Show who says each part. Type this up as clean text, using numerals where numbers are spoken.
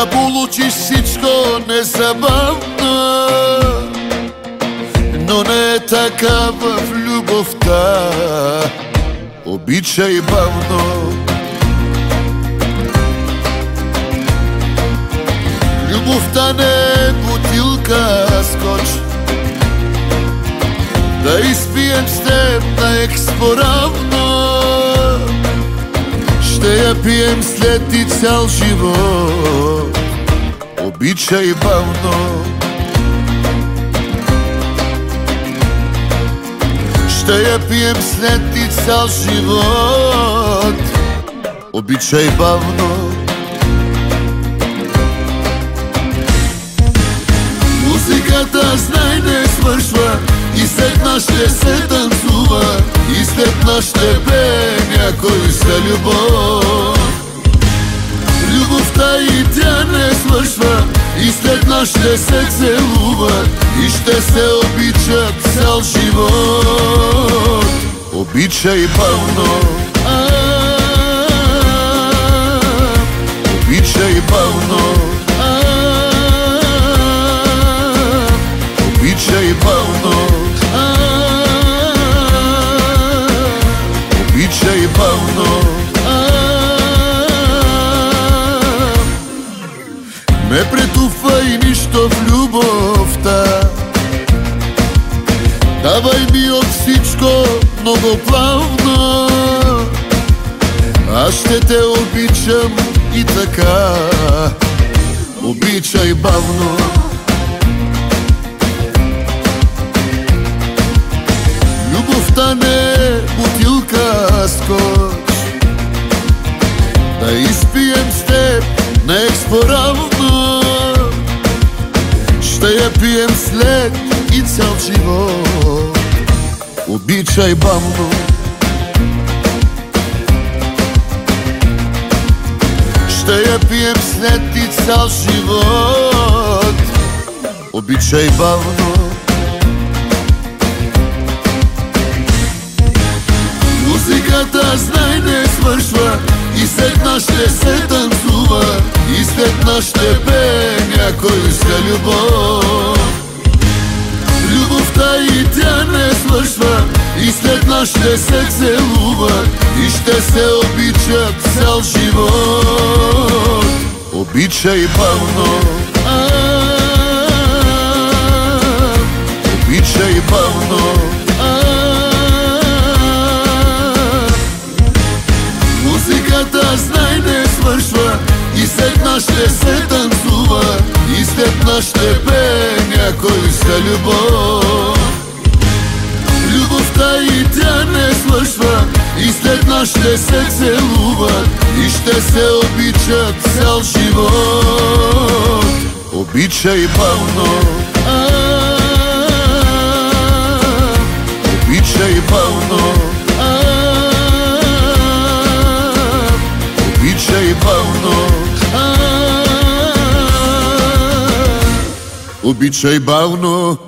Speaker 1: да получиш всичко незабавно, но не е така в любовта. Обичай бавно. Любовта не е бутилка скоч, да изпием с теб на експоравно. Ще я пием след и цял живот. Обичай бавно. Ще я пием след и цял живот. Обичай бавно. Музиката, знай, не свършва и след нас ще се танцува, и след нас ще пее някой за любов. Любовта и тя не свършва и след нас ще се целуват и ще се обичат цял живот. Обичай бавно. Обичай бавно. Обичай бавно. Обичай бавно. Не претупвай нищо в любовта. Давай ми от всичко много плавно. Аз ще те обичам и така. Обичай бавно. Любовта не е бутилка скоч, да изпием с теб на експоравно. Ще я пием след и цял живот. Обичай бавно. Ще я пием след и цял живот. Обичай бавно. Музиката, знай, не свършва и след нас ще се танцува, и след нас ще пее някой за любов. Любовта и тя не свършва и след нас ще се целуват и ще се обичат цял живот. Обичай бавно. Обичай бавно. Музиката, знай, не свършва и след нас ще се танцува, и след нас ще пее някой за любов. Любовта и тя не свършва и след нас ще се целуват и ще се обичат цял живот. Обичай бавно. Обичай бавно. Обичай бавно. Обичай бавно.